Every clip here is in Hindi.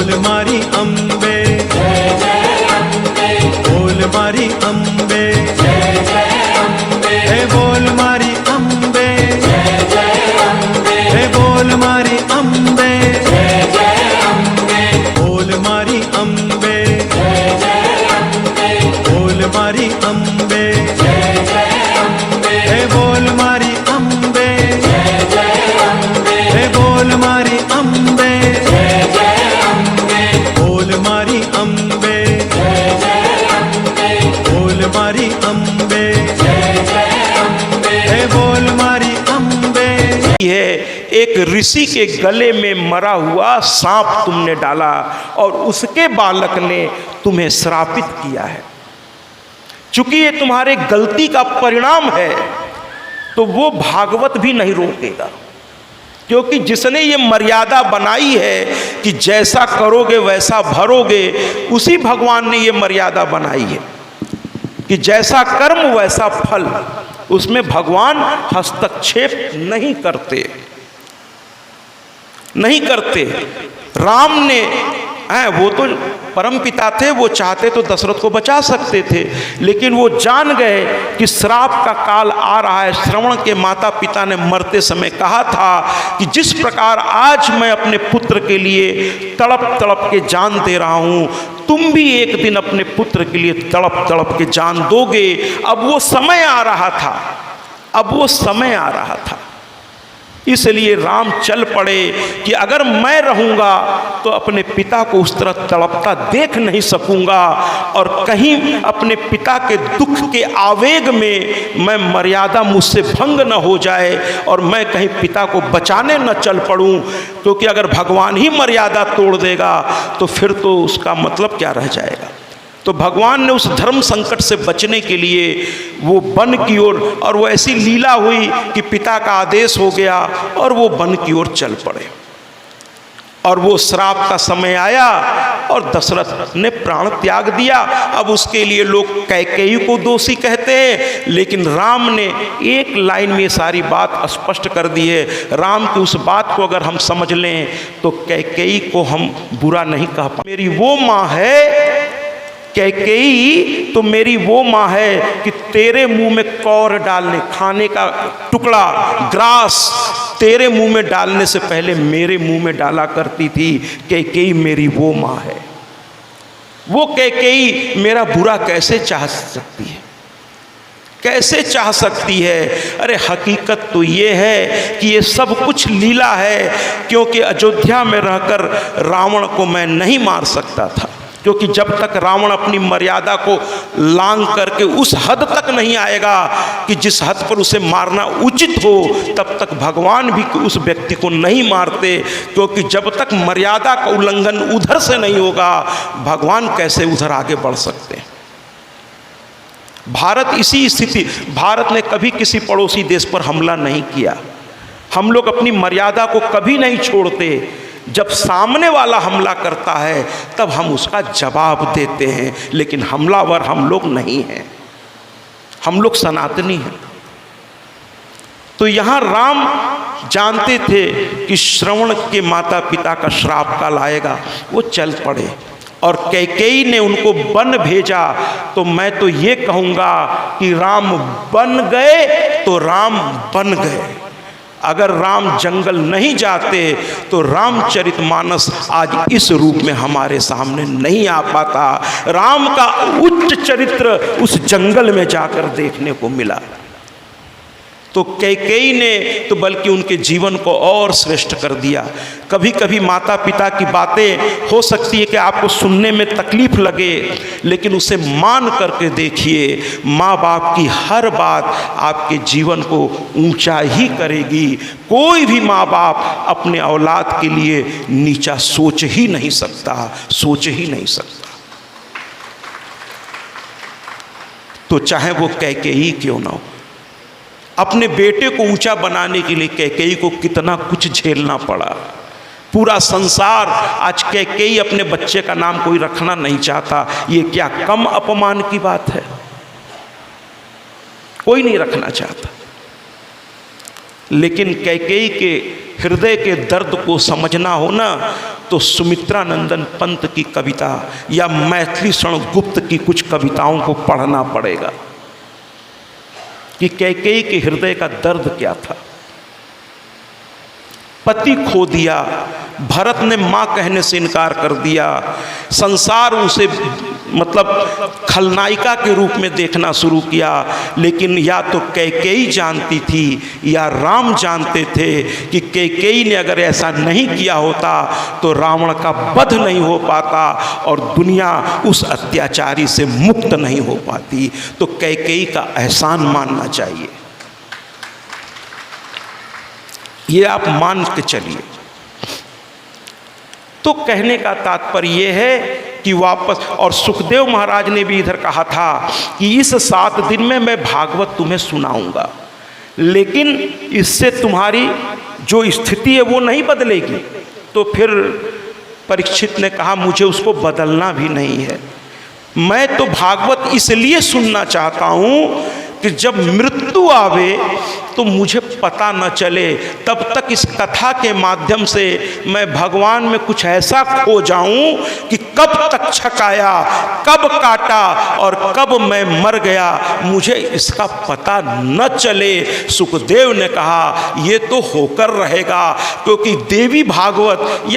बोल मारी अम्बे, बोल मारी अम्बे, हे बोल मारी अम्बे, हे बोल मारी अम्बे, बोल मारी अम्बे, बोल मारी अम्बे, हे बोल मारी अम्बे, हे बोल मारी अम्बे, बोल मारी अम्बे, बोल मारी अम्बे, हे बोल मारी अम्बे। है एक ऋषि के गले में मरा हुआ सांप तुमने डाला और उसके बालक ने तुम्हें श्रापित किया है। चूंकि ये तुम्हारे गलती का परिणाम है तो वो भागवत भी नहीं रोकेगा, क्योंकि जिसने ये मर्यादा बनाई है कि जैसा करोगे वैसा भरोगे, उसी भगवान ने ये मर्यादा बनाई है कि जैसा कर्म वैसा फल। उसमें भगवान हस्तक्षेप नहीं करते, नहीं करते। राम ने वो तो परम पिता थे, वो चाहते तो दशरथ को बचा सकते थे, लेकिन वो जान गए कि श्राप का काल आ रहा है। श्रवण के माता पिता ने मरते समय कहा था कि जिस प्रकार आज मैं अपने पुत्र के लिए तड़प तड़प के जान दे रहा हूँ, तुम भी एक दिन अपने पुत्र के लिए तड़प तड़प के जान दोगे। अब वो समय आ रहा था, अब वो समय आ रहा था। इसलिए राम चल पड़े कि अगर मैं रहूँगा तो अपने पिता को उस तरह तड़पता देख नहीं सकूँगा, और कहीं अपने पिता के दुख के आवेग में मैं मर्यादा मुझसे भंग न हो जाए और मैं कहीं पिता को बचाने न चल पड़ूँ, क्योंकि अगर भगवान ही मर्यादा तोड़ देगा तो फिर तो उसका मतलब क्या रह जाएगा। तो भगवान ने उस धर्म संकट से बचने के लिए वो वन की ओर, और वो ऐसी लीला हुई कि पिता का आदेश हो गया और वो वन की ओर चल पड़े। और वो श्राप का समय आया और दशरथ ने प्राण त्याग दिया। अब उसके लिए लोग कैकेयी को दोषी कहते हैं, लेकिन राम ने एक लाइन में सारी बात स्पष्ट कर दी है। राम की उस बात को अगर हम समझ लें तो कैकेयी को हम बुरा नहीं कह पाएंगे। मेरी वो माँ है कैकेयी, तो मेरी वो माँ है कि तेरे मुंह में कौर डालने, खाने का टुकड़ा ग्रास तेरे मुंह में डालने से पहले मेरे मुंह में डाला करती थी। कैकेयी मेरी वो माँ है। वो कैकेयी मेरा बुरा कैसे चाह सकती है, कैसे चाह सकती है। अरे हकीकत तो ये है कि ये सब कुछ लीला है, क्योंकि अयोध्या में रहकर रावण को मैं नहीं मार सकता था, क्योंकि जब तक रावण अपनी मर्यादा को लांघ करके उस हद तक नहीं आएगा कि जिस हद पर उसे मारना उचित हो, तब तक भगवान भी उस व्यक्ति को नहीं मारते। क्योंकि जब तक मर्यादा का उल्लंघन उधर से नहीं होगा, भगवान कैसे उधर आगे बढ़ सकते हैं। भारत इसी स्थिति, भारत ने कभी किसी पड़ोसी देश पर हमला नहीं किया। हम लोग अपनी मर्यादा को कभी नहीं छोड़ते। जब सामने वाला हमला करता है तब हम उसका जवाब देते हैं, लेकिन हमलावर हम लोग नहीं हैं, हम लोग सनातनी हैं। तो यहाँ राम जानते थे कि श्रवण के माता पिता का श्राप काल आएगा, वो चल पड़े। और कैकेयी ने उनको वन भेजा, तो मैं तो ये कहूँगा कि राम बन गए तो राम बन गए। अगर राम जंगल नहीं जाते तो रामचरितमानस आज इस रूप में हमारे सामने नहीं आ पाता। राम का उच्च चरित्र उस जंगल में जाकर देखने को मिला। तो कैकेयी ने तो बल्कि उनके जीवन को और श्रेष्ठ कर दिया। कभी कभी माता पिता की बातें हो सकती है कि आपको सुनने में तकलीफ लगे, लेकिन उसे मान करके देखिए, माँ बाप की हर बात आपके जीवन को ऊंचा ही करेगी। कोई भी माँ बाप अपने औलाद के लिए नीचा सोच ही नहीं सकता, सोच ही नहीं सकता। तो चाहे वो कैकेयी क्यों ना हो, अपने बेटे को ऊंचा बनाने के लिए कैकेयी को कितना कुछ झेलना पड़ा। पूरा संसार आज कैकेयी अपने बच्चे का नाम कोई रखना नहीं चाहता। ये क्या कम अपमान की बात है? कोई नहीं रखना चाहता। लेकिन कैकेयी के हृदय के दर्द को समझना हो ना, तो सुमित्रा नंदन पंत की कविता या मैथिली शरण गुप्त की कुछ कविताओं को पढ़ना पड़ेगा कि कैकेयी के हृदय का दर्द क्या था। पति खो दिया, भरत ने मां कहने से इनकार कर दिया, संसार उसे मतलब खलनायिका के रूप में देखना शुरू किया। लेकिन या तो कैकेयी जानती थी या राम जानते थे कि कैकेयी ने अगर ऐसा नहीं किया होता तो रावण का वध नहीं हो पाता और दुनिया उस अत्याचारी से मुक्त नहीं हो पाती। तो कैकेयी का एहसान मानना चाहिए, ये आप मान के चलिए। तो कहने का तात्पर्य यह है कि वापस, और सुखदेव महाराज ने भी इधर कहा था कि इस 7 दिन में मैं भागवत तुम्हें सुनाऊंगा, लेकिन इससे तुम्हारी जो स्थिति है वो नहीं बदलेगी। तो फिर परीक्षित ने कहा मुझे उसको बदलना भी नहीं है, मैं तो भागवत इसलिए सुनना चाहता हूँ कि जब मृत्यु आवे तो मुझे पता न चले, तब तक इस कथा के माध्यम से मैं भगवान में कुछ ऐसा खो जाऊं कि कब तक छकाया, कब काटा और कब मैं मर गया मुझे इसका पता न चले। सुखदेव ने कहा ये तो होकर रहेगा, क्योंकि देवी भागवत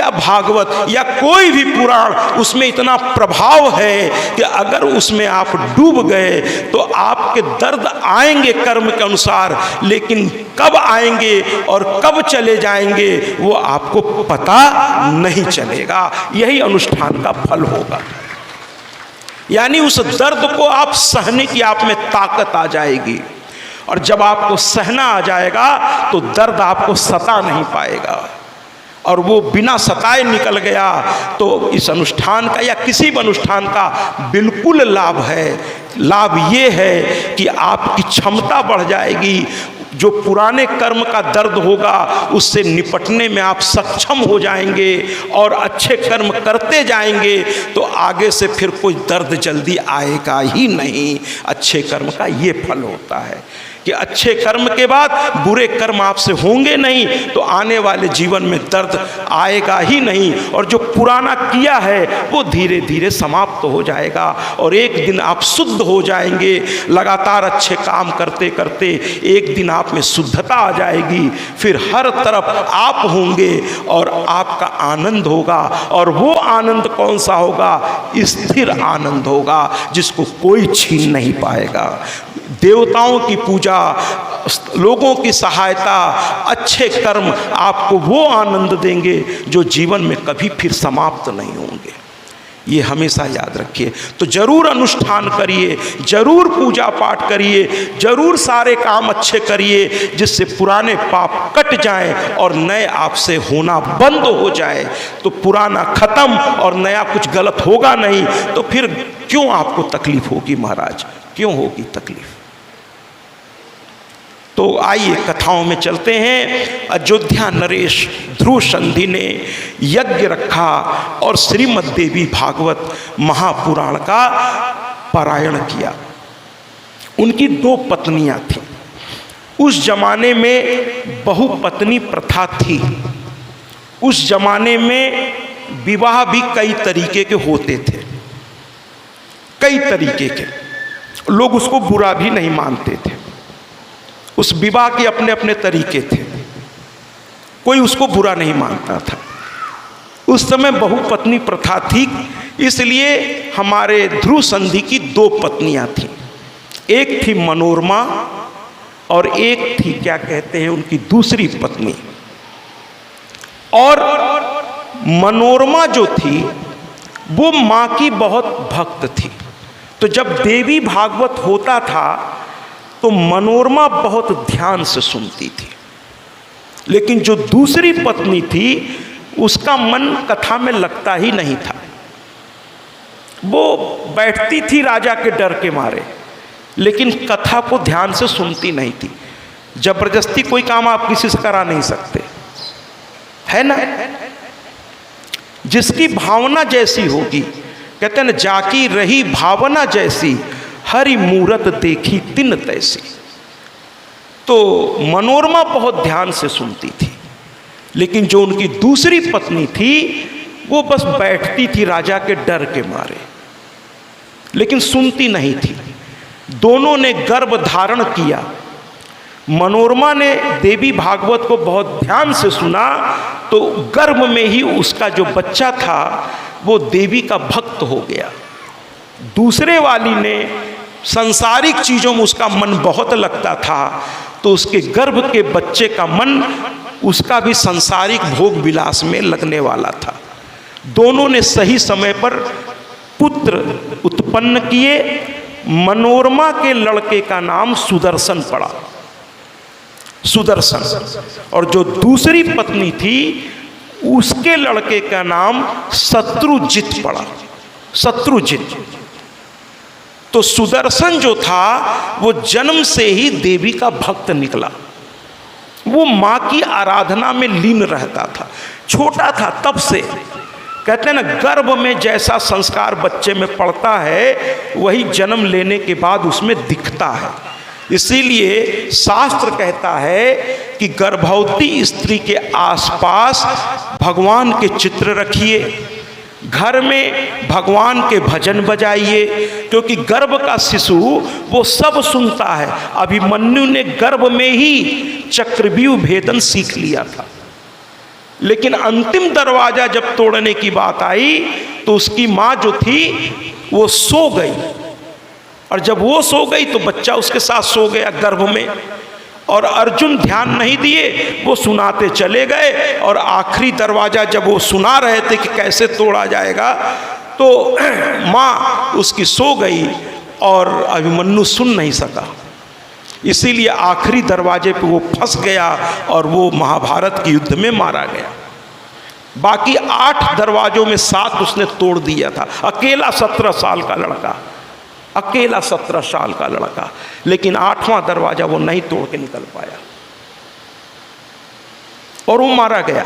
या कोई भी पुराण उसमें इतना प्रभाव है कि अगर उसमें आप डूब गए तो आपके दर्द आएंगे कर्म के अनुसार, लेकिन कब आएंगे और कब चले जाएंगे वो आपको पता नहीं चलेगा। यही अनुष्ठान का फल होगा, यानी उस दर्द को आप सहने की आप में ताकत आ जाएगी, और जब आपको सहना आ जाएगा तो दर्द आपको सता नहीं पाएगा, और वो बिना सताए निकल गया। तो इस अनुष्ठान का या किसी भी अनुष्ठान का बिल्कुल लाभ है। लाभ ये है कि आपकी क्षमता बढ़ जाएगी, जो पुराने कर्म का दर्द होगा उससे निपटने में आप सक्षम हो जाएंगे और अच्छे कर्म करते जाएंगे तो आगे से फिर कोई दर्द जल्दी आएगा ही नहीं। अच्छे कर्म का ये फल होता है कि अच्छे कर्म के बाद बुरे कर्म आपसे होंगे नहीं तो आने वाले जीवन में दर्द आएगा ही नहीं, और जो पुराना किया है वो धीरे धीरे समाप्त हो जाएगा और एक दिन आप शुद्ध हो जाएंगे। लगातार अच्छे काम करते करते एक दिन आप में शुद्धता आ जाएगी, फिर हर तरफ आप होंगे और आपका आनंद होगा, और वो आनंद कौन सा होगा? स्थिर आनंद होगा जिसको कोई छीन नहीं पाएगा। देवताओं की पूजा, लोगों की सहायता, अच्छे कर्म आपको वो आनंद देंगे जो जीवन में कभी फिर समाप्त नहीं होंगे। ये हमेशा याद रखिए। तो जरूर अनुष्ठान करिए, जरूर पूजा पाठ करिए, जरूर सारे काम अच्छे करिए जिससे पुराने पाप कट जाएं और नए आपसे होना बंद हो जाए। तो पुराना खत्म और नया कुछ गलत होगा नहीं, तो फिर क्यों आपको तकलीफ होगी महाराज, क्यों होगी तकलीफ? तो आइए कथाओं में चलते हैं। अयोध्या नरेश ध्रुव संधि ने यज्ञ रखा और श्रीमद् देवी भागवत महापुराण का पारायण किया। उनकी 2 पत्नियां थीं। उस जमाने में बहुपत्नी प्रथा थी। उस जमाने में विवाह भी कई तरीके के होते थे, कई तरीके के। लोग उसको बुरा भी नहीं मानते थे। उस विवाह के अपने अपने तरीके थे, कोई उसको बुरा नहीं मानता था। उस समय बहुपत्नी प्रथा थी, इसलिए हमारे ध्रुव संधि की 2 पत्नियां थीं। एक थी मनोरमा और एक थी क्या कहते हैं उनकी दूसरी पत्नी। और मनोरमा जो थी वो माँ की बहुत भक्त थी। तो जब देवी भागवत होता था तो मनोरमा बहुत ध्यान से सुनती थी, लेकिन जो दूसरी पत्नी थी उसका मन कथा में लगता ही नहीं था। वो बैठती थी राजा के डर के मारे, लेकिन कथा को ध्यान से सुनती नहीं थी। जबरदस्ती कोई काम आप किसी से करा नहीं सकते, है ना? जिसकी भावना जैसी होगी, कहते हैं ना, जाकी रही भावना जैसी, हरि मूरत देखी तिन तैसी। तो मनोरमा बहुत ध्यान से सुनती थी, लेकिन जो उनकी दूसरी पत्नी थी वो बस बैठती थी राजा के डर के मारे, लेकिन सुनती नहीं थी। दोनों ने गर्भ धारण किया। मनोरमा ने देवी भागवत को बहुत ध्यान से सुना तो गर्भ में ही उसका जो बच्चा था वो देवी का भक्त हो गया। दूसरे वाली ने सांसारिक चीज़ों में उसका मन बहुत लगता था, तो उसके गर्भ के बच्चे का मन उसका भी सांसारिक भोग विलास में लगने वाला था। दोनों ने सही समय पर पुत्र उत्पन्न किए। मनोरमा के लड़के का नाम सुदर्शन पड़ा, सुदर्शन। और जो दूसरी पत्नी थी उसके लड़के का नाम शत्रुजित पड़ा, शत्रुजित। तो सुदर्शन जो था वो जन्म से ही देवी का भक्त निकला। वो माँ की आराधना में लीन रहता था, छोटा था तब से। कहते हैं ना, गर्भ में जैसा संस्कार बच्चे में पड़ता है वही जन्म लेने के बाद उसमें दिखता है। इसीलिए शास्त्र कहता है कि गर्भवती स्त्री के आसपास भगवान के चित्र रखिए, घर में भगवान के भजन बजाइए, क्योंकि गर्भ का शिशु वो सब सुनता है। अभिमन्यु ने गर्भ में ही चक्रव्यूह भेदन सीख लिया था, लेकिन अंतिम दरवाजा जब तोड़ने की बात आई तो उसकी माँ जो थी वो सो गई, और जब वो सो गई तो बच्चा उसके साथ सो गया गर्भ में। और अर्जुन ध्यान नहीं दिए, वो सुनाते चले गए, और आखिरी दरवाजा जब वो सुना रहे थे कि कैसे तोड़ा जाएगा तो माँ उसकी सो गई और अभिमन्यु सुन नहीं सका। इसीलिए आखिरी दरवाजे पे वो फंस गया और वो महाभारत के युद्ध में मारा गया। बाकी 8 दरवाजों में 7 उसने तोड़ दिया था। अकेला 17 साल का लड़का, अकेला 17 साल का लड़का, लेकिन 8वां दरवाजा वो नहीं तोड़ के निकल पाया और वो मारा गया।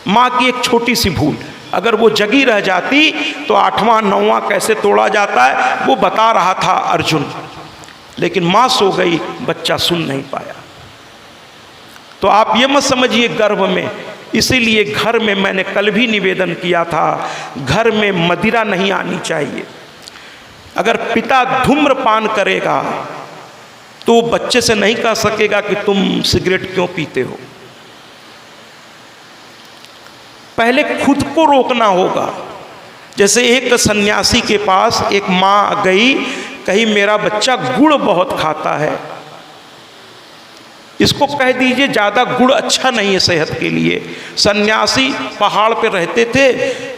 माँ की एक छोटी सी भूल, अगर वो जगी रह जाती तो 8वां 9वां कैसे तोड़ा जाता है वो बता रहा था अर्जुन, लेकिन माँ सो गई, बच्चा सुन नहीं पाया। तो आप ये मत समझिए गर्भ में। इसीलिए घर में मैंने कल भी निवेदन किया था, घर में मदिरा नहीं आनी चाहिए। अगर पिता धूम्रपान करेगा तो वो बच्चे से नहीं कह सकेगा कि तुम सिगरेट क्यों पीते हो। पहले खुद को रोकना होगा। जैसे एक सन्यासी के पास एक माँ गई, कही मेरा बच्चा गुड़ बहुत खाता है, इसको कह दीजिए ज़्यादा गुड़ अच्छा नहीं है सेहत के लिए। सन्यासी पहाड़ पे रहते थे,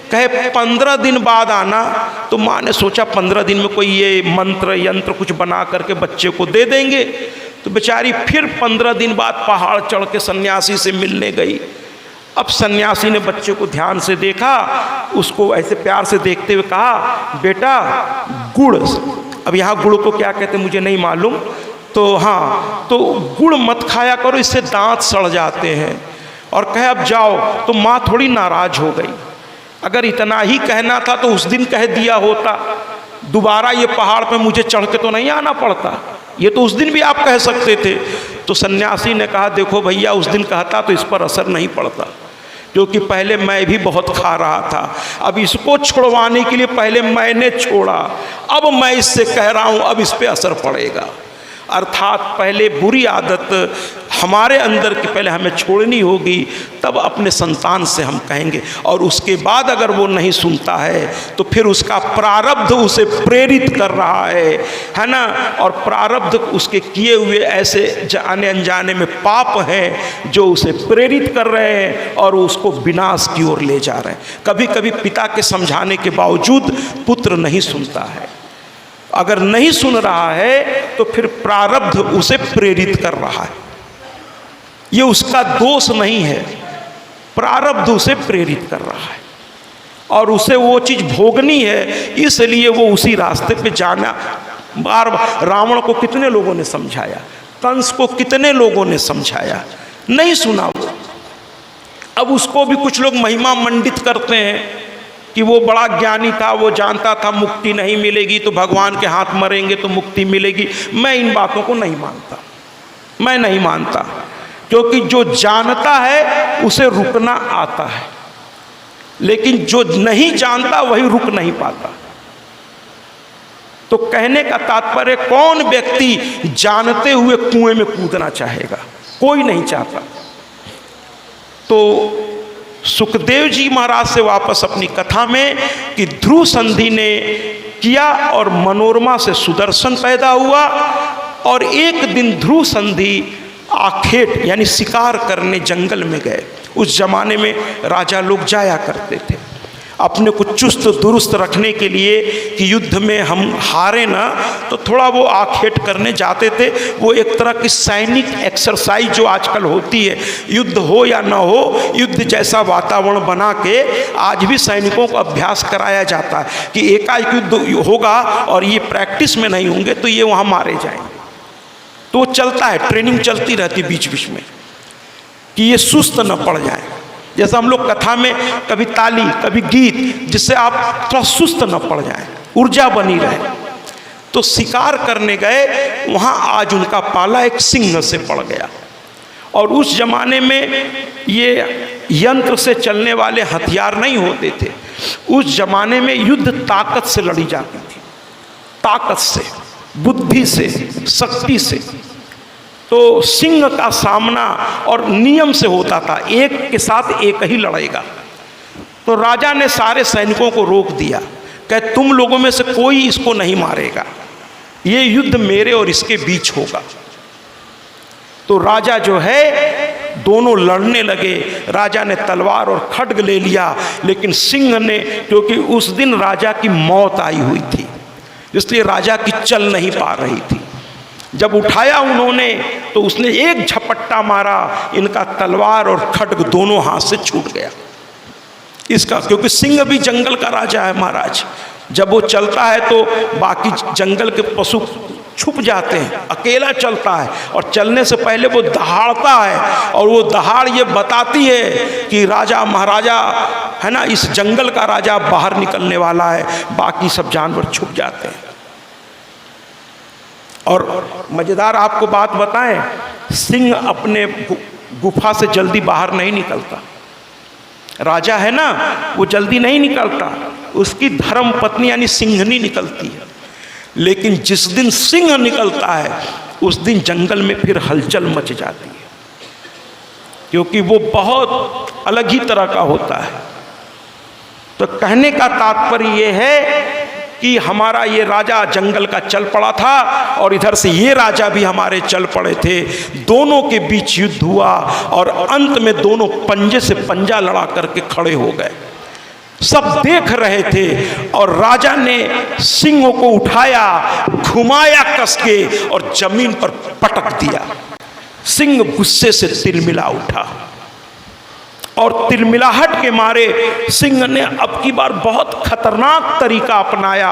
कहे 15 दिन बाद आना। तो माँ ने सोचा 15 दिन में कोई ये मंत्र यंत्र कुछ बना करके बच्चे को दे देंगे। तो बेचारी फिर 15 दिन बाद पहाड़ चढ़ के सन्यासी से मिलने गई। अब सन्यासी ने बच्चे को ध्यान से देखा, उसको ऐसे प्यार से देखते हुए कहा, बेटा गुड़, अब यहाँ गुड़ को क्या कहते मुझे नहीं मालूम, तो हाँ, तो गुड़ मत खाया करो, इससे दांत सड़ जाते हैं। और कहे अब जाओ। तो माँ थोड़ी नाराज हो गई। अगर इतना ही कहना था तो उस दिन कह दिया होता, दोबारा ये पहाड़ पे मुझे चढ़ के तो नहीं आना पड़ता, ये तो उस दिन भी आप कह सकते थे। तो सन्यासी ने कहा, देखो भैया, उस दिन कहता तो इस पर असर नहीं पड़ता, क्योंकि पहले मैं भी बहुत खा रहा था। अब इसको छुड़वाने के लिए पहले मैंने छोड़ा, अब मैं इससे कह रहा हूँ, अब इस पर असर पड़ेगा। अर्थात पहले बुरी आदत हमारे अंदर की पहले हमें छोड़नी होगी, तब अपने संतान से हम कहेंगे। और उसके बाद अगर वो नहीं सुनता है तो फिर उसका प्रारब्ध उसे प्रेरित कर रहा है ना। और प्रारब्ध उसके किए हुए ऐसे जाने अनजाने में पाप हैं जो उसे प्रेरित कर रहे हैं और उसको विनाश की ओर ले जा रहे हैं। कभी कभी पिता के समझाने के बावजूद पुत्र नहीं सुनता है। अगर नहीं सुन रहा है तो फिर प्रारब्ध उसे प्रेरित कर रहा है, ये उसका दोष नहीं है, प्रारब्ध उसे प्रेरित कर रहा है और उसे वो चीज़ भोगनी है, इसलिए वो उसी रास्ते पे जाना। बार बार रावण को कितने लोगों ने समझाया, कंस को कितने लोगों ने समझाया, नहीं सुना वो। अब उसको भी कुछ लोग महिमा मंडित करते हैं कि वो बड़ा ज्ञानी था, वो जानता था मुक्ति नहीं मिलेगी तो भगवान के हाथ मरेंगे तो मुक्ति मिलेगी। मैं इन बातों को नहीं मानता, मैं नहीं मानता, क्योंकि जो जानता है उसे रुकना आता है। लेकिन जो नहीं जानता वही रुक नहीं पाता। तो कहने का तात्पर्य, कौन व्यक्ति जानते हुए कुएं में कूदना चाहेगा? कोई नहीं चाहता। तो सुखदेव जी महाराज से वापस अपनी कथा में कि ध्रुव संधि ने किया और मनोरमा से सुदर्शन पैदा हुआ। और एक दिन ध्रुव संधि आखेट यानी शिकार करने जंगल में गए। उस जमाने में राजा लोग जाया करते थे अपने को चुस्त दुरुस्त रखने के लिए कि युद्ध में हम हारे ना, तो थोड़ा वो आखेट करने जाते थे। वो एक तरह की सैनिक एक्सरसाइज जो आजकल होती है, युद्ध हो या ना हो, युद्ध जैसा वातावरण बना के आज भी सैनिकों को अभ्यास कराया जाता है कि एकाएक युद्ध होगा और ये प्रैक्टिस में नहीं होंगे तो ये वहाँ मारे जाएंगे। तो चलता है, ट्रेनिंग चलती रहती बीच बीच में कि ये सुस्त न पड़ जाए। जैसा हम लोग कथा में कभी ताली कभी गीत, जिससे आप थोड़ा सुस्त न पड़ जाए, ऊर्जा बनी रहे। तो शिकार करने गए, वहाँ आज उनका पाला एक सिंह से पड़ गया। और उस जमाने में ये यंत्र से चलने वाले हथियार नहीं होते थे। उस जमाने में युद्ध ताकत से लड़ी जाती थी, ताकत से, बुद्धि से, शक्ति से। तो सिंह का सामना और नियम से होता था, एक के साथ एक ही लड़ेगा। तो राजा ने सारे सैनिकों को रोक दिया, कहे तुम लोगों में से कोई इसको नहीं मारेगा, ये युद्ध मेरे और इसके बीच होगा। तो राजा जो है, दोनों लड़ने लगे। राजा ने तलवार और खड्ग ले लिया, लेकिन सिंह ने, क्योंकि उस दिन राजा की मौत आई हुई थी, इसलिए राजा की चल नहीं पा रही थी। जब उठाया उन्होंने तो उसने एक झपट्टा मारा, इनका तलवार और खड्ग दोनों हाथ से छूट गया इसका, क्योंकि सिंह भी जंगल का राजा है महाराज। जब वो चलता है तो बाकी जंगल के पशु छुप जाते हैं, अकेला चलता है और चलने से पहले वो दहाड़ता है, और वो दहाड़ ये बताती है कि राजा महाराजा है ना, इस जंगल का राजा बाहर निकलने वाला है। बाकी सब जानवर छुप जाते हैं। और मज़ेदार आपको बात बताएं, सिंह अपने गुफा से जल्दी बाहर नहीं निकलता। राजा है ना, वो जल्दी नहीं निकलता, उसकी धर्म पत्नी यानी सिंहनी निकलती है। लेकिन जिस दिन सिंह निकलता है उस दिन जंगल में फिर हलचल मच जाती है, क्योंकि वो बहुत अलग ही तरह का होता है। तो कहने का तात्पर्य ये है कि हमारा ये राजा जंगल का चल पड़ा था और इधर से ये राजा भी हमारे चल पड़े थे। दोनों के बीच युद्ध हुआ और अंत में दोनों पंजे से पंजा लड़ा करके खड़े हो गए। सब देख रहे थे और राजा ने सिंह को उठाया, घुमाया कस के और जमीन पर पटक दिया। सिंह गुस्से से तिलमिला उठा और तिलमिलाहट के मारे सिंह ने अब की बार बहुत खतरनाक तरीका अपनाया,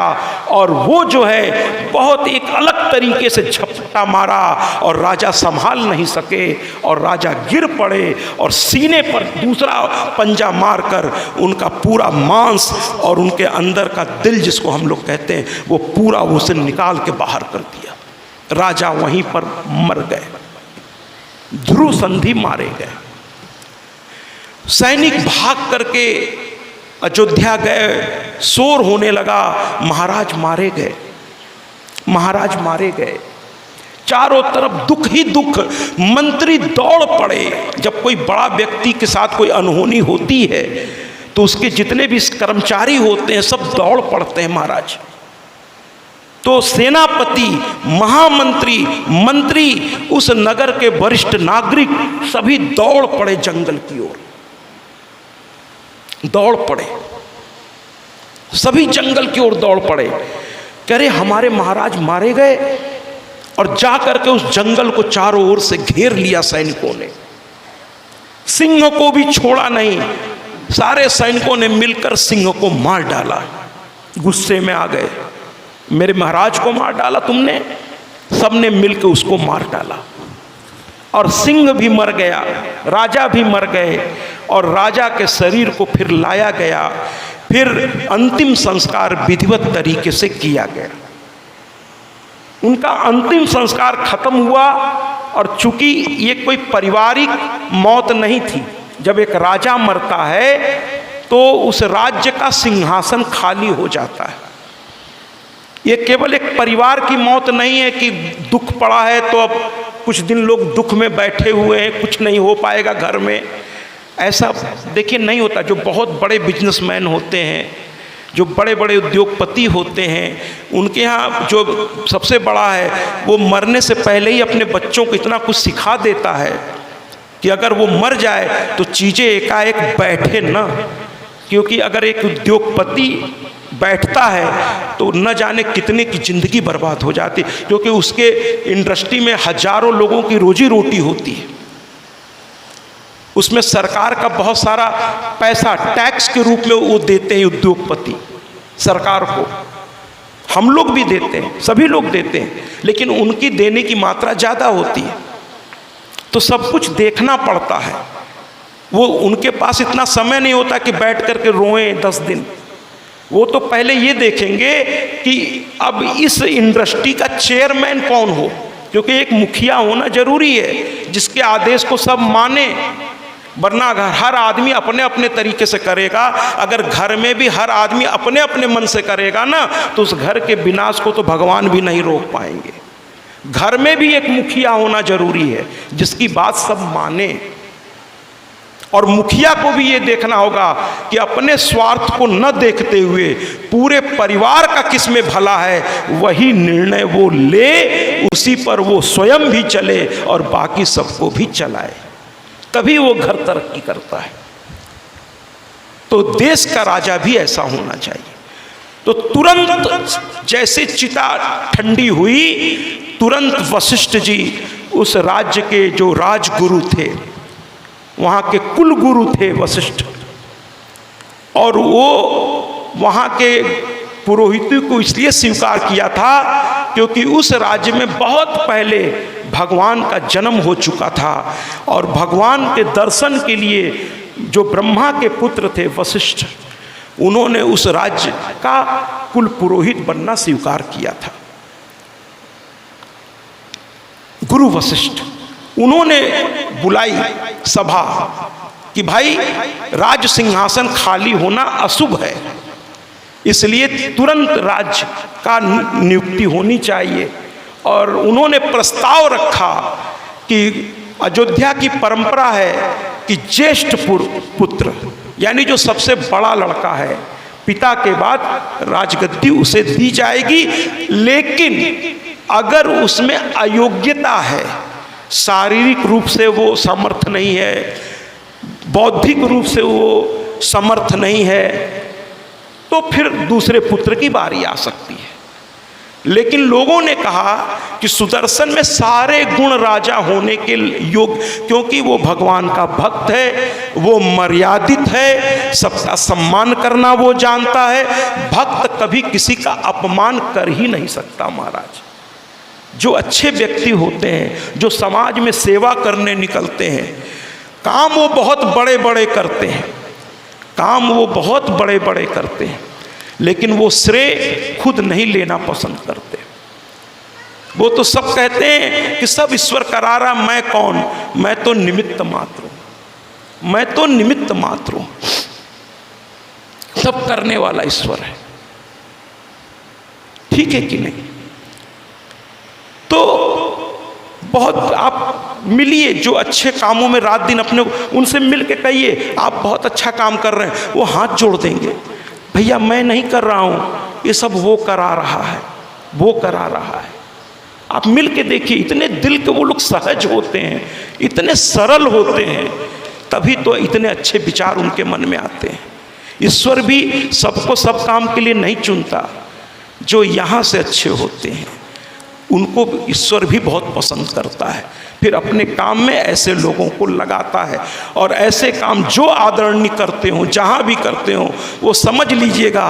और वो जो है बहुत एक अलग तरीके से झपटा मारा और राजा संभाल नहीं सके और राजा गिर पड़े और सीने पर दूसरा पंजा मारकर उनका पूरा मांस और उनके अंदर का दिल, जिसको हम लोग कहते हैं, वो पूरा उसे निकाल के बाहर कर दिया। राजा वहीं पर मर गए, ध्रुव संधि मारे गए। सैनिक भाग करके अयोध्या गए, शोर होने लगा, महाराज मारे गए, महाराज मारे गए। चारों तरफ दुख ही दुख, मंत्री दौड़ पड़े। जब कोई बड़ा व्यक्ति के साथ कोई अनहोनी होती है तो उसके जितने भी कर्मचारी होते हैं सब दौड़ पड़ते हैं महाराज। तो सेनापति, महामंत्री, मंत्री, उस नगर के वरिष्ठ नागरिक सभी दौड़ पड़े जंगल की ओर, दौड़ पड़े, सभी जंगल की ओर दौड़ पड़े। कह रहे हमारे महाराज मारे गए, और जाकर के उस जंगल को चारों ओर से घेर लिया सैनिकों ने। सिंह को भी छोड़ा नहीं, सारे सैनिकों ने मिलकर सिंह को मार डाला। गुस्से में आ गए, मेरे महाराज को मार डाला तुमने। सबने मिलकर उसको मार डाला और सिंह भी मर गया, राजा भी मर गए, और राजा के शरीर को फिर लाया गया। फिर अंतिम संस्कार विधिवत तरीके से किया गया। उनका अंतिम संस्कार खत्म हुआ, और चूंकि ये कोई पारिवारिक मौत नहीं थी, जब एक राजा मरता है तो उस राज्य का सिंहासन खाली हो जाता है। ये केवल एक परिवार की मौत नहीं है कि दुख पड़ा है तो अब कुछ दिन लोग दुख में बैठे हुए हैं, कुछ नहीं हो पाएगा घर में, ऐसा देखिए नहीं होता। जो बहुत बड़े बिजनेसमैन होते हैं, जो बड़े बड़े उद्योगपति होते हैं, उनके यहाँ जो सबसे बड़ा है वो मरने से पहले ही अपने बच्चों को इतना कुछ सिखा देता है कि अगर वो मर जाए तो चीज़ें एकाएक बैठे न। क्योंकि अगर एक उद्योगपति बैठता है तो न जाने कितने की ज़िंदगी बर्बाद हो जाती, क्योंकि उसके इंडस्ट्री में हजारों लोगों की रोजी रोटी होती है। उसमें सरकार का बहुत सारा पैसा टैक्स के रूप में वो देते हैं उद्योगपति सरकार को, हम लोग भी देते हैं, सभी लोग देते हैं, लेकिन उनकी देने की मात्रा ज़्यादा होती है। तो सब कुछ देखना पड़ता है। वो उनके पास इतना समय नहीं होता कि बैठ करके रोएं 10 दिन। वो तो पहले ये देखेंगे कि अब इस इंडस्ट्री का चेयरमैन कौन हो, क्योंकि एक मुखिया होना जरूरी है जिसके आदेश को सब माने, वरना हर आदमी अपने अपने तरीके से करेगा। अगर घर में भी हर आदमी अपने अपने मन से करेगा ना, तो उस घर के विनाश को तो भगवान भी नहीं रोक पाएंगे। घर में भी एक मुखिया होना जरूरी है जिसकी बात सब माने। और मुखिया को भी ये देखना होगा कि अपने स्वार्थ को न देखते हुए पूरे परिवार का किस में भला है वही निर्णय वो ले, उसी पर वो स्वयं भी चले और बाकी सबको भी चलाए, तभी वो घर तरक्की करता है। तो देश का राजा भी ऐसा होना चाहिए। तो तुरंत जैसे चिता ठंडी हुई, तुरंत वशिष्ठ जी उस राज्य के जो राजगुरु थे, वहाँ के कुल गुरु थे वशिष्ठ, और वो वहाँ के पुरोहितों को इसलिए स्वीकार किया था क्योंकि उस राज्य में बहुत पहले भगवान का जन्म हो चुका था, और भगवान के दर्शन के लिए जो ब्रह्मा के पुत्र थे वशिष्ठ, उन्होंने उस राज्य का कुल पुरोहित बनना स्वीकार किया था। गुरु वशिष्ठ, उन्होंने बुलाई सभा कि भाई राज सिंहासन खाली होना अशुभ है, इसलिए तुरंत राज्य का नियुक्ति होनी चाहिए। और उन्होंने प्रस्ताव रखा कि अयोध्या की परंपरा है कि ज्येष्ठ पुत्र, यानी जो सबसे बड़ा लड़का है, पिता के बाद राजगद्दी उसे दी जाएगी, लेकिन अगर उसमें अयोग्यता है, शारीरिक रूप से वो समर्थ नहीं है, बौद्धिक रूप से वो समर्थ नहीं है, तो फिर दूसरे पुत्र की बारी आ सकती है। लेकिन लोगों ने कहा कि सुदर्शन में सारे गुण राजा होने के योग्य, क्योंकि वो भगवान का भक्त है, वो मर्यादित है, सबका सम्मान करना वो जानता है, भक्त कभी किसी का अपमान कर ही नहीं सकता। महाराज, जो अच्छे व्यक्ति होते हैं, जो समाज में सेवा करने निकलते हैं, काम वो बहुत बड़े बड़े करते हैं, काम वो बहुत बड़े बड़े करते हैं, लेकिन वो श्रेय खुद नहीं लेना पसंद करते। वो तो सब कहते हैं कि सब ईश्वर करा रहा, मैं कौन, मैं तो निमित्त मात्र हूं, मैं तो निमित्त मात्र हूं, सब करने वाला ईश्वर है। ठीक है कि नहीं? तो बहुत आप मिलिए, जो अच्छे कामों में रात दिन अपने, उनसे मिल के कहिए आप बहुत अच्छा काम कर रहे हैं, वो हाथ जोड़ देंगे, भैया मैं नहीं कर रहा हूँ, ये सब वो करा रहा है, वो करा रहा है। आप मिल के देखिए, इतने दिल के वो लोग सहज होते हैं, इतने सरल होते हैं, तभी तो इतने अच्छे विचार उनके मन में आते हैं। ईश्वर भी सबको सब काम के लिए नहीं चुनता, जो यहाँ से अच्छे होते हैं उनको ईश्वर भी बहुत पसंद करता है, फिर अपने काम में ऐसे लोगों को लगाता है। और ऐसे काम जो आदरणीय करते हों, जहाँ भी करते हों, वो समझ लीजिएगा,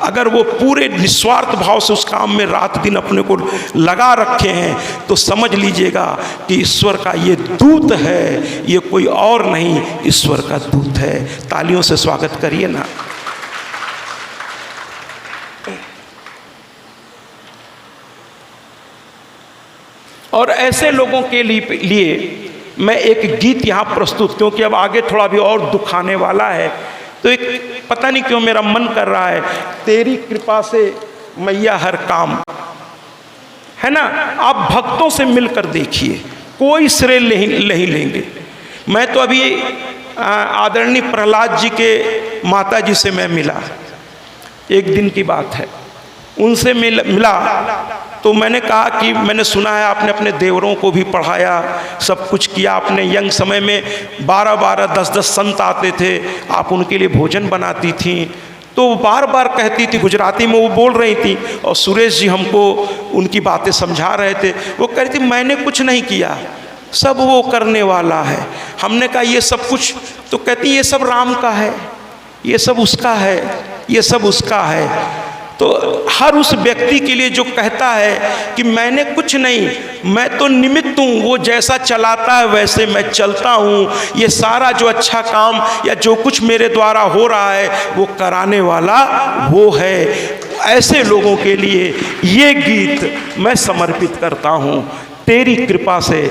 अगर वो पूरे निस्वार्थ भाव से उस काम में रात दिन अपने को लगा रखे हैं, तो समझ लीजिएगा कि ईश्वर का ये दूत है, ये कोई और नहीं, ईश्वर का दूत है। तालियों से स्वागत करिए ना। और ऐसे लोगों के लिए मैं एक गीत यहाँ प्रस्तुत, क्योंकि अब आगे थोड़ा भी और दुख आने वाला है, तो एक पता नहीं क्यों मेरा मन कर रहा है, तेरी कृपा से मैया हर काम, है ना। आप भक्तों से मिलकर देखिए, कोई श्रेय नहीं लेंगे। मैं तो अभी आदरणीय प्रहलाद जी के माता जी से मैं मिला, एक दिन की बात है, उनसे मिला तो मैंने कहा कि मैंने सुना है आपने अपने देवरों को भी पढ़ाया, सब कुछ किया आपने। यंग समय में 12-12, 10-10 संत आते थे, आप उनके लिए भोजन बनाती थी। तो वो बार बार कहती थी, गुजराती में वो बोल रही थी, और सुरेश जी हमको उनकी बातें समझा रहे थे। वो कह रही थी मैंने कुछ नहीं किया, सब वो करने वाला है। हमने कहा ये सब कुछ, तो कहती ये सब राम का है, ये सब उसका है, ये सब उसका है। तो हर उस व्यक्ति के लिए जो कहता है कि मैंने कुछ नहीं, मैं तो निमित्त हूँ, वो जैसा चलाता है वैसे मैं चलता हूँ, ये सारा जो अच्छा काम या जो कुछ मेरे द्वारा हो रहा है वो कराने वाला वो है। ऐसे लोगों के लिए ये गीत मैं समर्पित करता हूँ। तेरी कृपा से,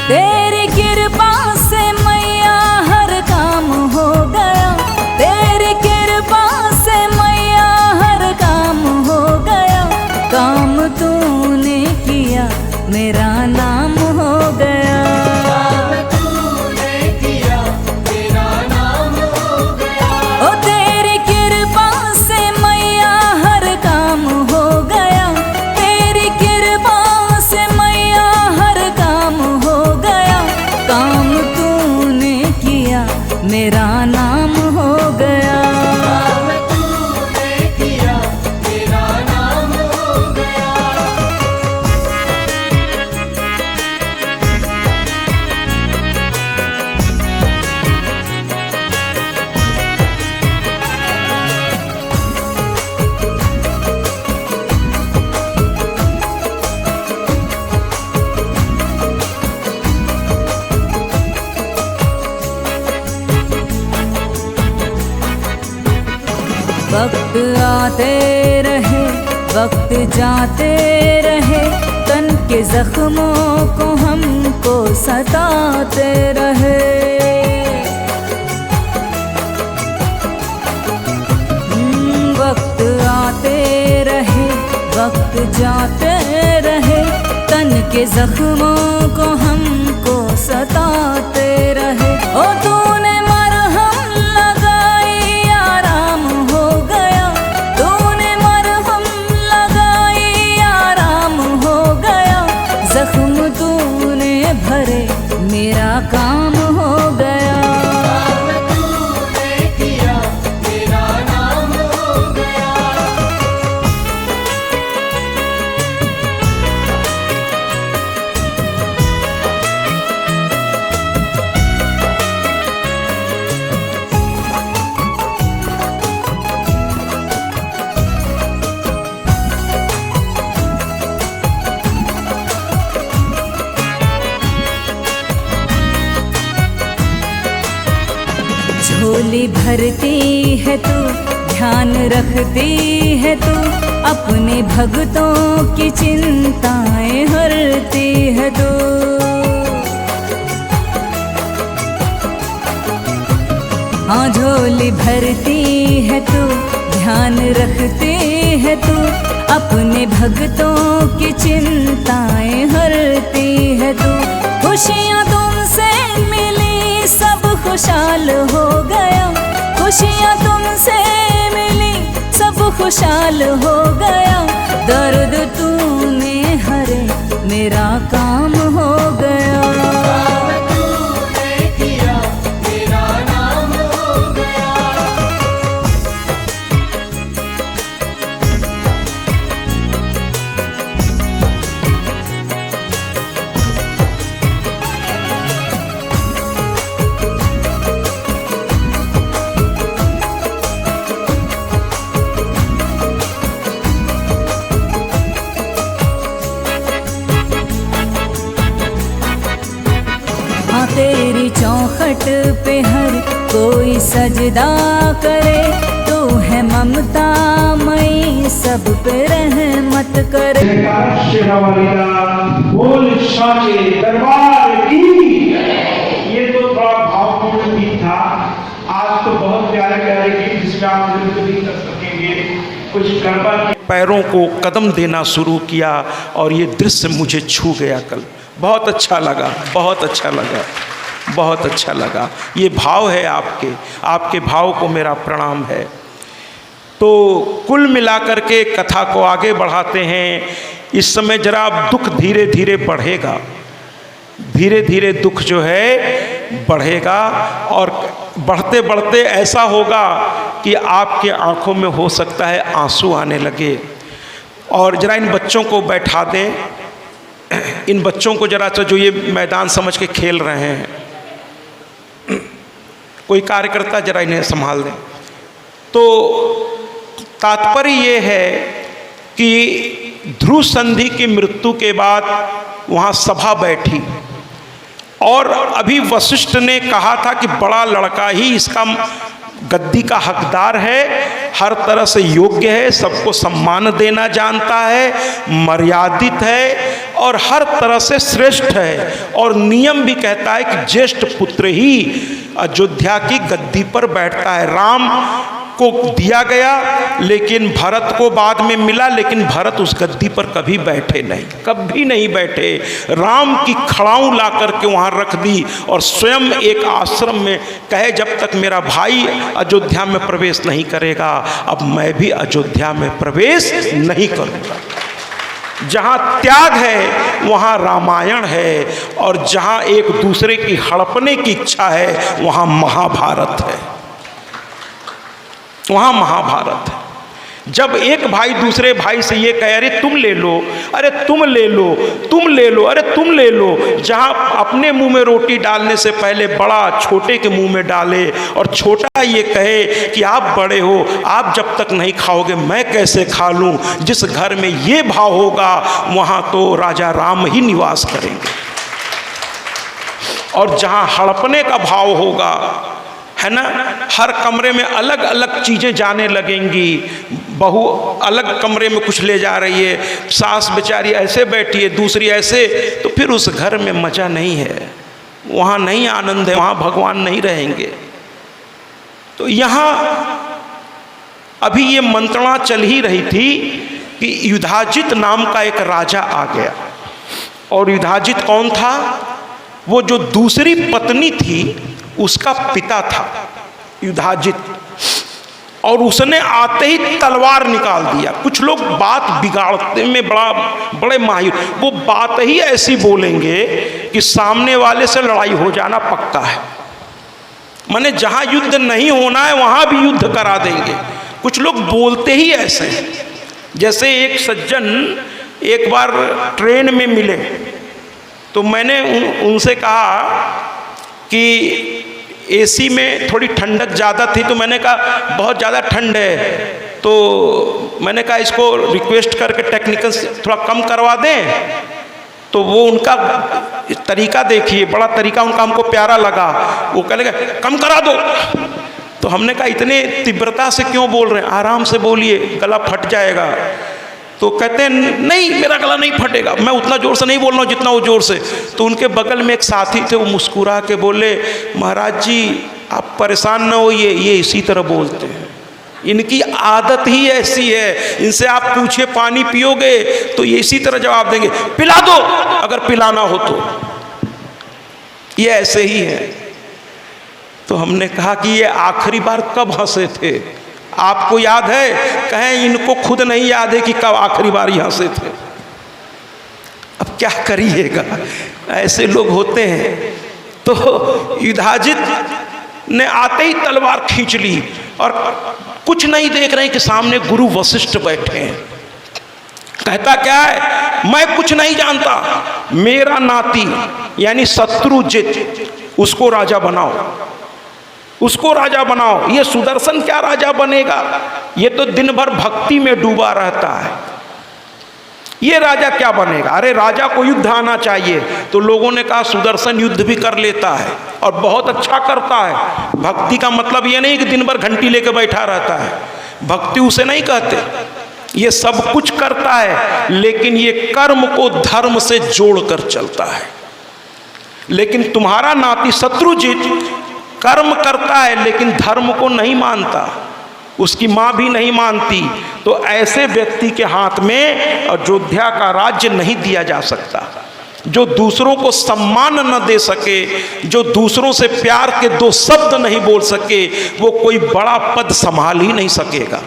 तेरी कृपा से मैया हर काम हो गया, तेरी कृपा से मैया हर काम हो गया, काम तूने किया मेरा नाम हो गया, काम तूने किया मेरा नाम हो गया। ओ तेरी कृपा से मैया हर काम हो गया, तेरी कृपा से मैया हर काम हो गया, काम तूने किया मेरा नाम हो गया, काम तूने किया मेरा नाम हो गया। वक्त आते रहे वक्त जाते रहे, तन के जख्मों को हमको सताते रहे। वक्त आते रहे वक्त जाते रहे, तन के जख्मों को हमको सताते रहे। ओ तूने मरहम लगाई आराम हो गया, तूने मरहम लगाई आराम हो गया, जख्म तूने भरे मेरा काम हो गया, तूने किया मेरा नाम हो गया। झोली भरती है तू, ध्यान रखती है तू, अपने भक्तों की चिंताएं हरती है तू। हाँ झोली भरती है तू, ध्यान रखती है तू, अपने भक्तों की चिंताएं हरती है तू। खुशियाँ तुमसे मिली सब खुशहाल हो गया, खुशियाँ तुमसे मिली सब खुशहाल हो गया, दर्द तूने हरे मेरा काम हो गया, तूने किया मेरा नाम हो गया। तेरी चौखट पे हर कोई सजदा करे, तू है ममता मई सब पे रहमत करे। बोल साचे दरबार की। ये तो थोड़ा भावपूर्ण भी था। प्यारे प्यारे गीत जिसमें आप नृत्य भी कर सकेंगे। कुछ गरबा के पैरों को कदम देना शुरू किया और ये दृश्य मुझे छू गया कल। बहुत अच्छा लगा, बहुत अच्छा लगा, बहुत अच्छा लगा। ये भाव है आपके भाव को मेरा प्रणाम है। तो कुल मिलाकर के कथा को आगे बढ़ाते हैं। इस समय जरा दुख धीरे धीरे बढ़ेगा, धीरे धीरे दुख जो है बढ़ेगा और बढ़ते बढ़ते ऐसा होगा कि आपके आंखों में हो सकता है आंसू आने लगे। और जरा इन बच्चों को बैठा दें, इन बच्चों को जरा जो ये मैदान समझ के खेल रहे हैं, कोई कार्यकर्ता जरा इन्हें संभाल दें। तो तात्पर्य ये है कि ध्रुव संधि की मृत्यु के बाद वहाँ सभा बैठी और अभी वशिष्ठ ने कहा था कि बड़ा लड़का ही इसका गद्दी का हकदार है, हर तरह से योग्य है, सबको सम्मान देना जानता है, मर्यादित है और हर तरह से श्रेष्ठ है। और नियम भी कहता है कि ज्येष्ठ पुत्र ही अयोध्या की गद्दी पर बैठता है। राम को दिया गया लेकिन भरत को बाद में मिला, लेकिन भरत उस गद्दी पर कभी बैठे नहीं, कभी नहीं बैठे। राम की खड़ाऊं ला करके वहाँ रख दी और स्वयं एक आश्रम में कहे जब तक मेरा भाई अयोध्या में प्रवेश नहीं करेगा अब मैं भी अयोध्या में प्रवेश नहीं करूँगा। जहाँ त्याग है वहाँ रामायण है और जहाँ एक दूसरे की हड़पने की इच्छा है वहाँ महाभारत है, वहाँ महाभारत है। जब एक भाई दूसरे भाई से ये कहे अरे तुम ले लो, अरे तुम ले लो, तुम ले लो, अरे तुम ले लो, जहाँ अपने मुंह में रोटी डालने से पहले बड़ा छोटे के मुंह में डाले और छोटा ये कहे कि आप बड़े हो, आप जब तक नहीं खाओगे मैं कैसे खा लूँ। जिस घर में ये भाव होगा वहाँ तो राजा राम ही निवास करेंगे। और जहाँ हड़पने का भाव होगा है ना, हर कमरे में अलग अलग चीज़ें जाने लगेंगी। बहू अलग कमरे में कुछ ले जा रही है, सास बेचारी ऐसे बैठी है, दूसरी ऐसे, तो फिर उस घर में मज़ा नहीं है, वहाँ नहीं आनंद है, वहाँ भगवान नहीं रहेंगे। तो यहाँ अभी ये मंत्रणा चल ही रही थी कि युधाजित नाम का एक राजा आ गया। और युधाजित कौन था? वो जो दूसरी पत्नी थी उसका पिता था युधाजित। और उसने आते ही तलवार निकाल दिया। कुछ लोग बात बिगाड़ने में बड़े माहिर, वो बात ही ऐसी बोलेंगे कि सामने वाले से लड़ाई हो जाना पक्का है। माने जहाँ युद्ध नहीं होना है वहाँ भी युद्ध करा देंगे। कुछ लोग बोलते ही ऐसे हैं। जैसे एक सज्जन एक बार ट्रेन में मिले तो मैंने उनसे कहा कि एसी में थोड़ी ठंडक ज़्यादा थी, तो मैंने कहा बहुत ज़्यादा ठंड है, तो मैंने कहा इसको रिक्वेस्ट करके टेक्निकल थोड़ा कम करवा दें। तो वो उनका तरीका देखिए, बड़ा तरीका उनका हमको प्यारा लगा। वो कह लगा कम करा दो। तो हमने कहा इतने तीव्रता से क्यों बोल रहे हैं, आराम से बोलिए, गला फट जाएगा। तो कहते हैं नहीं मेरा गला नहीं फटेगा, मैं उतना ज़ोर से नहीं बोल रहा हूँ जितना वो ज़ोर से। तो उनके बगल में एक साथी थे, वो मुस्कुरा के बोले महाराज जी आप परेशान न होइए, ये इसी तरह बोलते हैं, इनकी आदत ही ऐसी है। इनसे आप पूछे पानी पियोगे तो ये इसी तरह जवाब देंगे, पिला दो अगर पिलाना हो तो। ये ऐसे ही है। तो हमने कहा कि ये आखिरी बार कब हंसे थे, आपको याद है? कहें इनको खुद नहीं याद है कि कब आखिरी बार यहाँ से थे। अब क्या करिएगा, ऐसे लोग होते हैं। तो युधाजित ने आते ही तलवार खींच ली और कुछ नहीं देख रहे कि सामने गुरु वशिष्ठ बैठे हैं। कहता क्या है, मैं कुछ नहीं जानता, मेरा नाती यानी शत्रुजित उसको राजा बनाओ, उसको राजा बनाओ। ये सुदर्शन क्या राजा बनेगा, ये तो दिन भर भक्ति में डूबा रहता है, ये राजा क्या बनेगा। अरे राजा को युद्ध आना चाहिए। तो लोगों ने कहा सुदर्शन युद्ध भी कर लेता है और बहुत अच्छा करता है। भक्ति का मतलब ये नहीं कि दिन भर घंटी लेके बैठा रहता है, भक्ति उसे नहीं कहते। ये सब कुछ करता है लेकिन ये कर्म को धर्म से जोड़कर चलता है। लेकिन तुम्हारा नाती शत्रुजित कर्म करता है लेकिन धर्म को नहीं मानता, उसकी माँ भी नहीं मानती, तो ऐसे व्यक्ति के हाथ में अयोध्या का राज्य नहीं दिया जा सकता। जो दूसरों को सम्मान न दे सके, जो दूसरों से प्यार के दो शब्द नहीं बोल सके, वो कोई बड़ा पद संभाल ही नहीं सकेगा,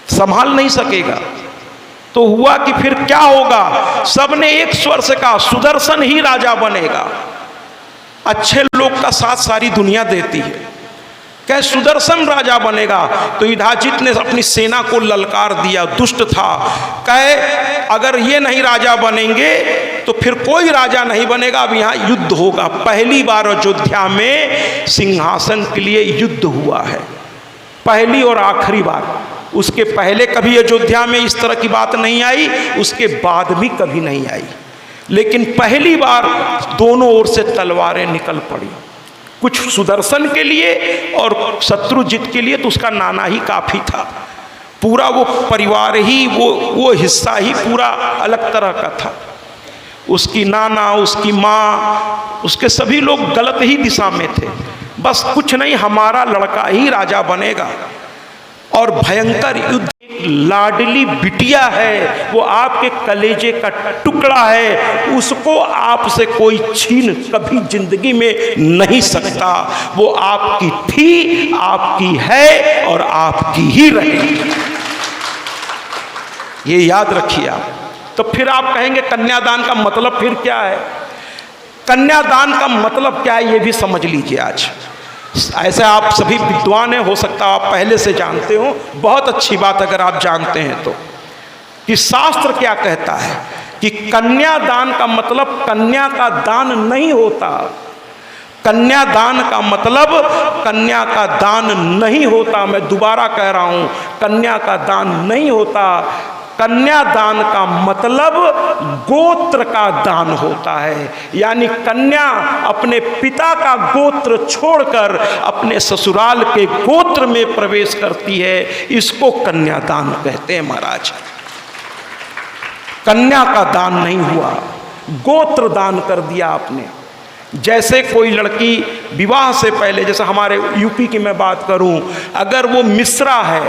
संभाल नहीं सकेगा। तो हुआ कि फिर क्या होगा, सबने एक स्वर से कहा सुदर्शन ही राजा बनेगा। अच्छे लोग का साथ सारी दुनिया देती है, कहे सुदर्शन राजा बनेगा। तो युधाजित ने अपनी सेना को ललकार दिया, दुष्ट था, कहे अगर ये नहीं राजा बनेंगे तो फिर कोई राजा नहीं बनेगा, अब यहाँ युद्ध होगा। पहली बार अयोध्या में सिंहासन के लिए युद्ध हुआ है, पहली और आखिरी बार। उसके पहले कभी अयोध्या में इस तरह की बात नहीं आई, उसके बाद भी कभी नहीं आई, लेकिन पहली बार दोनों ओर से तलवारें निकल पड़ी, कुछ सुदर्शन के लिए और शत्रुजित के लिए तो उसका नाना ही काफ़ी था। पूरा वो परिवार ही, वो हिस्सा ही पूरा अलग तरह का था। उसकी नाना, उसकी माँ, उसके सभी लोग गलत ही दिशा में थे। बस कुछ नहीं, हमारा लड़का ही राजा बनेगा। और भयंकर युद्ध, लाडली बिटिया है, वो आपके कलेजे का टुकड़ा है, उसको आपसे कोई छीन कभी जिंदगी में नहीं सकता। वो आपकी थी, आपकी है और आपकी ही रहेगी, ये याद रखिए आप। तो फिर आप कहेंगे कन्यादान का मतलब फिर क्या है? कन्यादान का मतलब क्या है ये भी समझ लीजिए आज। ऐसे आप सभी विद्वान हैं, हो सकता है आप पहले से जानते हो, बहुत अच्छी बात अगर आप जानते हैं तो, कि शास्त्र क्या कहता है कि कन्यादान का मतलब कन्या का दान नहीं होता। कन्यादान का मतलब कन्या का दान नहीं होता। मैं दोबारा कह रहा हूं, कन्या का दान नहीं होता। कन्यादान का मतलब गोत्र का दान होता है, यानी कन्या अपने पिता का गोत्र छोड़कर अपने ससुराल के गोत्र में प्रवेश करती है, इसको कन्यादान कहते हैं महाराज। कन्या का दान नहीं हुआ, गोत्र दान कर दिया आपने। जैसे कोई लड़की विवाह से पहले, जैसे हमारे यूपी की मैं बात करूं, अगर वो मिश्रा है,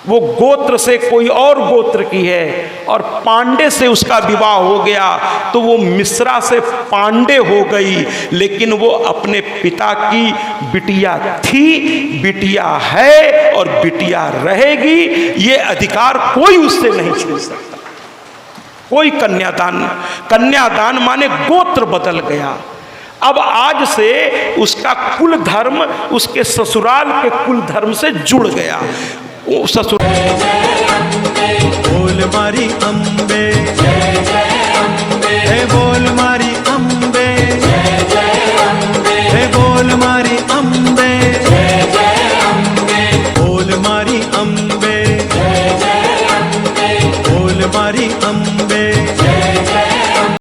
वो गोत्र से कोई और गोत्र की है और पांडे से उसका विवाह हो गया, तो वो मिश्रा से पांडे हो गई, लेकिन वो अपने पिता की बिटिया थी, बिटिया है और बिटिया रहेगी। ये अधिकार कोई उससे नहीं छीन सकता। कोई कन्यादान माने गोत्र बदल गया। अब आज से उसका कुल धर्म उसके ससुराल के कुल धर्म से जुड़ गया। ससुर बोल मारी अम्बे।